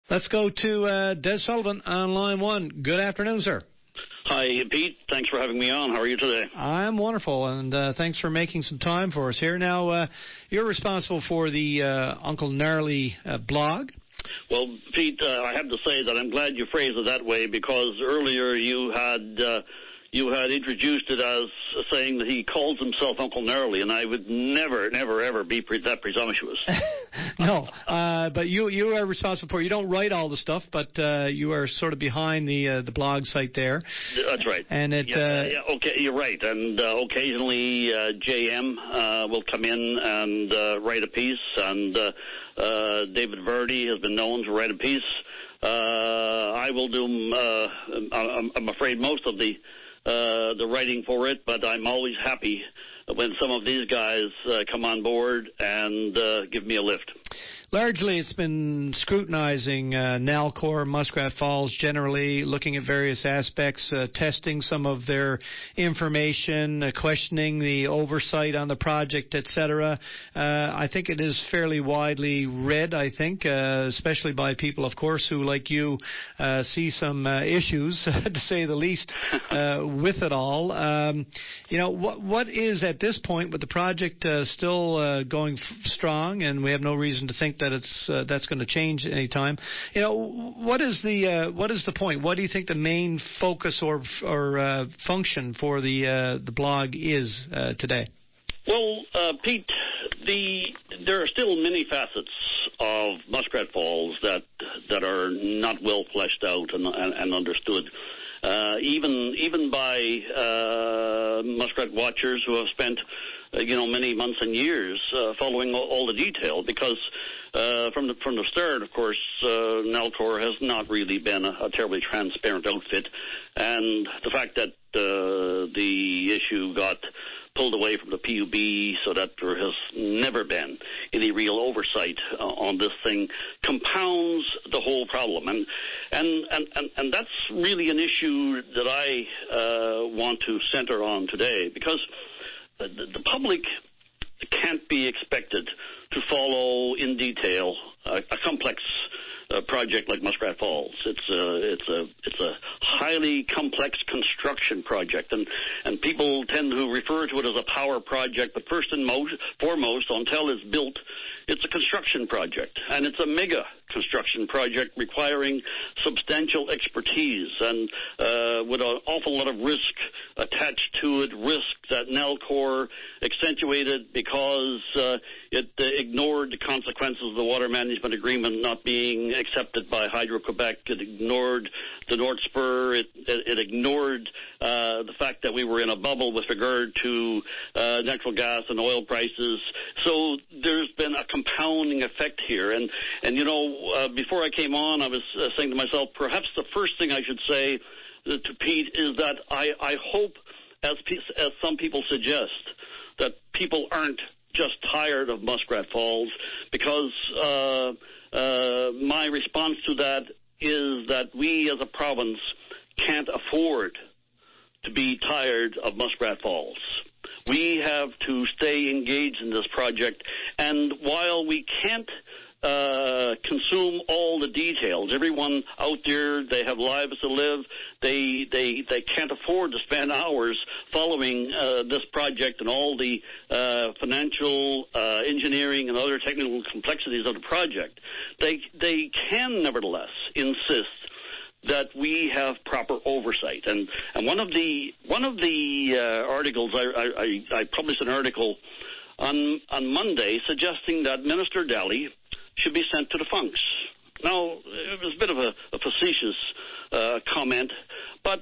Let's go to Des Sullivan on line one. Good afternoon, sir. Hi, Pete. Thanks for having me on. How are you today? I'm wonderful, and thanks for making some time for us here. Now, you're responsible for the Uncle Gnarly blog. Well, Pete, I have to say that I'm glad you phrased it that way, because earlier you had introduced it as saying that he calls himself Uncle Gnarly, and I would never, ever be that presumptuous. No, but you are responsible for it. You don't write all the stuff, but you are sort of behind the blog site there. That's right. And it okay, you're right. And occasionally JM will come in and write a piece, and David Verdi has been known to write a piece. I will do, I'm afraid, most of the writing for it, but I'm always happy when some of these guys come on board and give me a lift. Largely, it's been scrutinizing Nalcor, Muskrat Falls generally, looking at various aspects, testing some of their information, questioning the oversight on the project, etc. I think it is fairly widely read, I think, especially by people, of course, who, like you, see some issues, to say the least, with it all. What is, at this point, with the project still going strong, and we have no reason to think that that's going to change any time. What is the point? What do you think the main focus or function for the blog is today? Well, Pete, there are still many facets of Muskrat Falls that are not well fleshed out and understood. Even by muskrat watchers who have spent many months and years following all the detail, because from the start, of course, Nalcor has not really been a terribly transparent outfit, and the fact that the issue got pulled away from the PUB so that there has never been any real oversight on this thing compounds the whole problem, and that's really an issue that I want to center on today, because the public can't be expected to follow in detail a complex project like Muskrat Falls. It's a highly complex construction project, and people tend to refer to it as a power project, but first and foremost, until it's built, it's a construction project, and it's a mega construction project requiring substantial expertise and with an awful lot of risk attached to it, risk that Nalcor accentuated because it ignored the consequences of the water management agreement not being accepted by Hydro-Quebec. It ignored the North Spur. It ignored the fact that we were in a bubble with regard to natural gas and oil prices. So there's been a compounding effect here. And before I came on, I was saying to myself, perhaps the first thing I should say to Pete is that I hope, as some people suggest, that people aren't just tired of Muskrat Falls, because my response to that is that we as a province can't afford to be tired of Muskrat Falls. We have to stay engaged in this project, and while we can't consume all the details, everyone out there, they have lives to live, they can't afford to spend hours following this project and all the financial, engineering and other technical complexities of the project. They can nevertheless insist that we have proper oversight. And one of the articles, I published an article on Monday suggesting that Minister Daly should be sent to the funks. Now, it was a bit of a facetious comment, but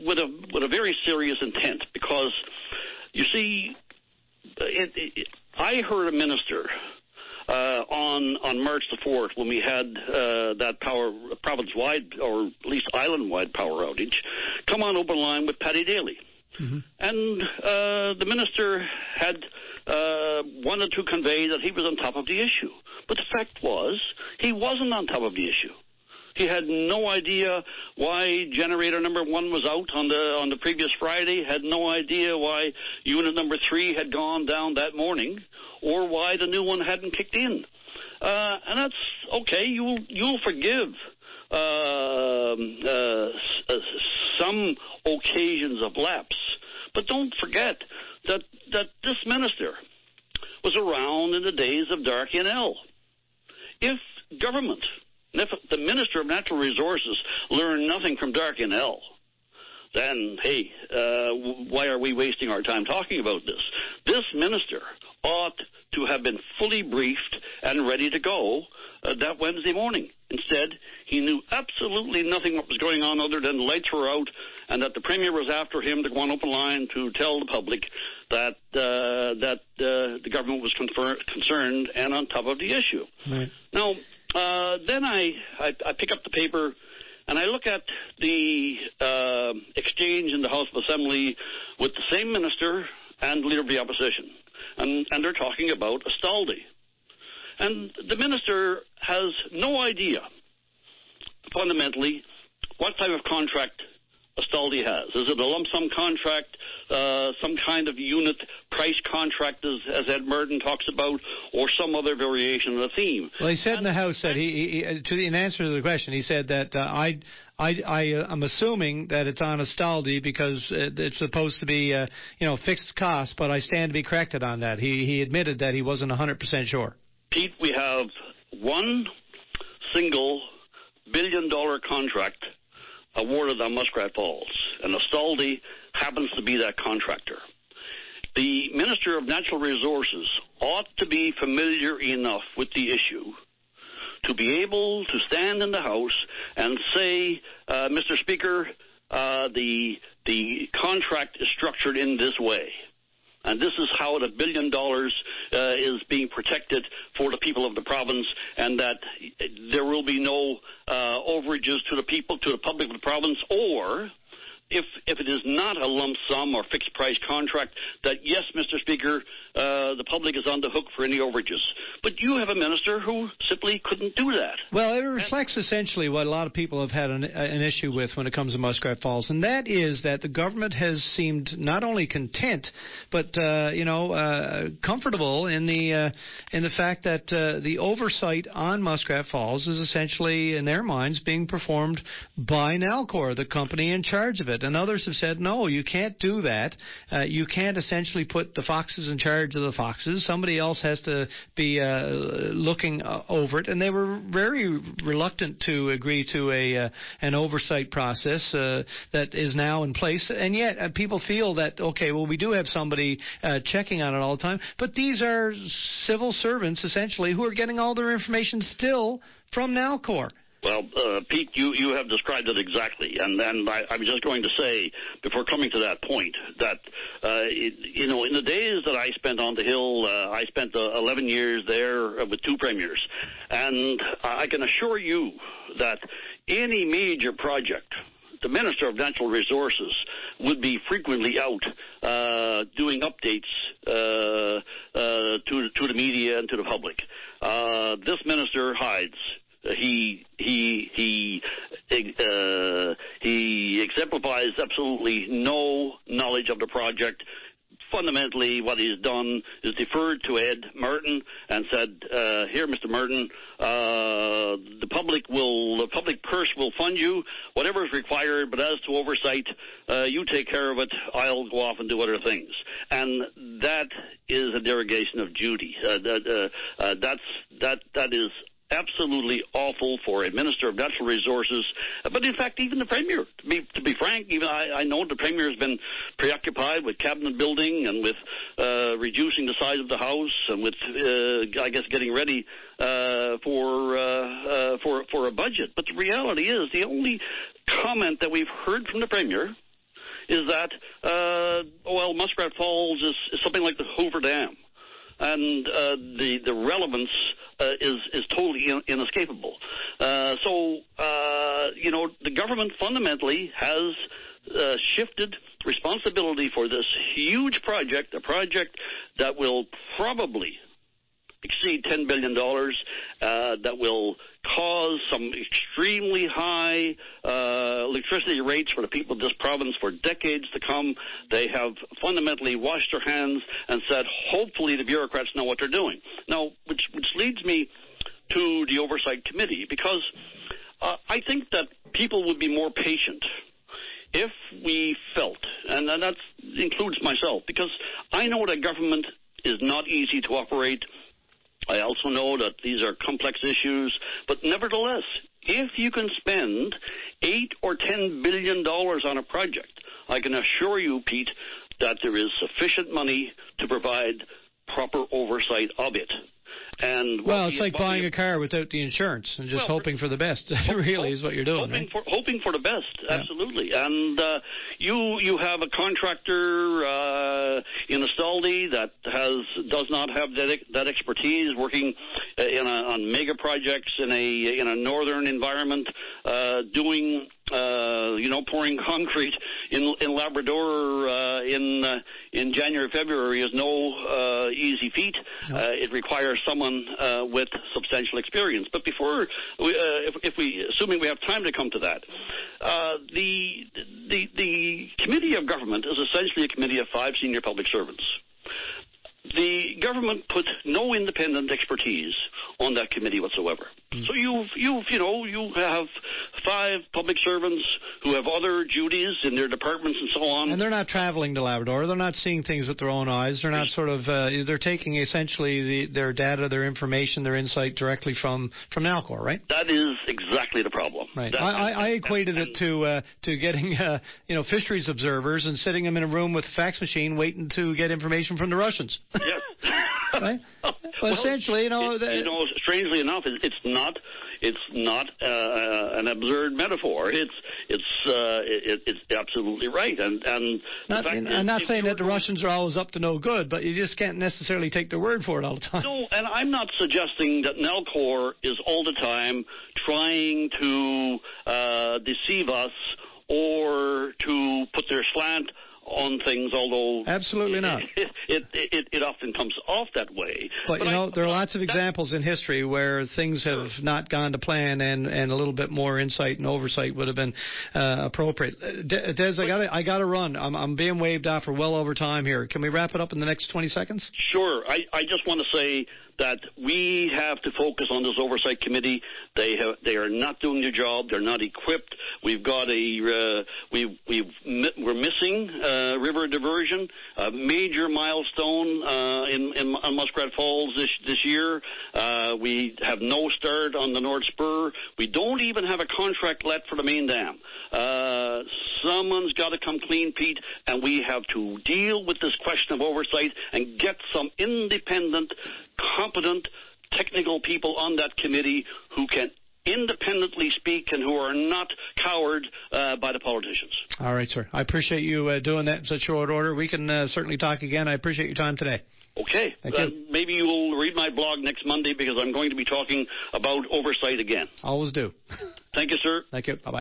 with a very serious intent, because you see, I heard a minister on March the 4th, when we had that province-wide, or at least island-wide power outage, come on open line with Paddy Daly. Mm-hmm. And the minister had wanted to convey that he was on top of the issue. But the fact was, he wasn't on top of the issue. He had no idea why generator number 1 was out on the previous Friday, had no idea why unit number 3 had gone down that morning, or why the new one hadn't kicked in. And that's okay. You'll forgive some occasions of lapse, but don't forget that this minister was around in the days of Dark NL. If government, if the Minister of Natural Resources learned nothing from Dark NL, then, hey, why are we wasting our time talking about this? This minister ought to have been fully briefed and ready to go that Wednesday morning. Instead, he knew absolutely nothing what was going on other than the lights were out and that the Premier was after him to go on open line to tell the public that the government was concerned and on top of the issue. Right. Now, then I pick up the paper and I look at the exchange in the House of Assembly with the same minister and leader of the opposition. And they're talking about Astaldi. And the minister has no idea, fundamentally, what type of contract Astaldi has. Is it a lump sum contract, some kind of unit price contract, as Ed Merton talks about, or some other variation of the theme? Well, he said in the House that in answer to the question, he said that I'm assuming that it's on Astaldi because it's supposed to be fixed cost, but I stand to be corrected on that. He admitted that he wasn't 100% sure. Pete, we have one single $1 billion contract awarded on Muskrat Falls, and Astaldi happens to be that contractor. The Minister of Natural Resources ought to be familiar enough with the issue to be able to stand in the House and say, Mr. Speaker, the contract is structured in this way. And this is how the $1 billion is being protected for the people of the province, and that there will be no overages to the people, to the public of the province, or if it is not a lump sum or fixed price contract, that yes, Mr. Speaker, the public is on the hook for any overages. But you have a minister who simply couldn't do that. Well, it reflects essentially what a lot of people have had an issue with when it comes to Muskrat Falls, and that is that the government has seemed not only content, but comfortable in the fact that the oversight on Muskrat Falls is essentially, in their minds, being performed by Nalcor, the company in charge of it. And others have said, no, you can't do that. You can't essentially put the foxes in charge of the foxes. Somebody else has to be looking over it. And they were very reluctant to agree to an oversight process that is now in place. And yet people feel that, okay, well, we do have somebody checking on it all the time. But these are civil servants, essentially, who are getting all their information still from Nalcor. Well, Pete, you have described it exactly, and I was just going to say, before coming to that point, that, in the days that I spent on the Hill, I spent 11 years there with two premiers, and I can assure you that any major project, the Minister of Natural Resources would be frequently out doing updates to the media and to the public. This minister hides. He exemplifies absolutely no knowledge of the project. Fundamentally, what he's done is deferred to Ed Merton and said, here, Mr. Merton, the public purse will fund you, whatever is required, but as to oversight, you take care of it, I'll go off and do other things. And that is a derogation of duty. That is absolutely awful for a Minister of Natural Resources, but in fact even the Premier. To be frank, even I know the Premier has been preoccupied with cabinet building and with reducing the size of the House and with getting ready for a budget. But the reality is the only comment that we've heard from the Premier is that Muskrat Falls is something like the Hoover Dam. And the relevance is totally inescapable. So the government fundamentally has shifted responsibility for this huge project, a project that will probably exceed $10 billion, that will cause some extremely high electricity rates for the people of this province for decades to come. They have fundamentally washed their hands and said, hopefully the bureaucrats know what they're doing. Now, which leads me to the Oversight Committee, because I think that people would be more patient if we felt, and that includes myself, because I know that government is not easy to operate. I also know that these are complex issues, but nevertheless, if you can spend $8 or $10 billion on a project, I can assure you, Pete, that there is sufficient money to provide proper oversight of it. And well, it's like buying a car without the insurance and just hoping for the best. Really, is what you're doing. Hoping for the best, absolutely. Yeah. And you have a contractor in Astaldi that does not have that expertise, working on mega projects in a northern environment, doing pouring concrete in Labrador in January, February is no easy feat. No. It requires someone with substantial experience. But before, assuming we have time to come to that, the Committee of Government is essentially a committee of 5 senior public servants. The government put no independent expertise on that committee whatsoever. So you have 5 public servants who have other duties in their departments and so on. And they're not traveling to Labrador. They're not seeing things with their own eyes. They're not they're taking essentially their data, their information, their insight directly from Nalcor, right? That is exactly the problem. Right. I equated it to getting fisheries observers and sitting them in a room with a fax machine waiting to get information from the Russians. Yes. Right? Well, essentially, strangely enough, it's not an absurd metaphor. It's absolutely right. I'm not saying that the Russians are always up to no good, but you just can't necessarily take their word for it all the time. No, and I'm not suggesting that Nalcor is all the time trying to deceive us or to put their slant on things, although absolutely not. It often comes off that way. But there are lots of examples in history where things have not gone to plan, and a little bit more insight and oversight would have been appropriate. Des, I got to run. I'm being waved off for well over time here. Can we wrap it up in the next 20 seconds? Sure. I just want to say that we have to focus on this oversight committee. They are not doing their job. They're not equipped. We've got we're missing river diversion, a major milestone on Muskrat Falls this year. We have no start on the North Spur. We don't even have a contract let for the main dam. Someone's got to come clean, Pete, and we have to deal with this question of oversight and get some independent, competent, technical people on that committee who can independently speak and who are not cowered by the politicians. All right, sir. I appreciate you doing that in such short order. We can certainly talk again. I appreciate your time today. Okay. Thank you. Maybe you will read my blog next Monday, because I'm going to be talking about oversight again. Always do. Thank you, sir. Thank you. Bye-bye.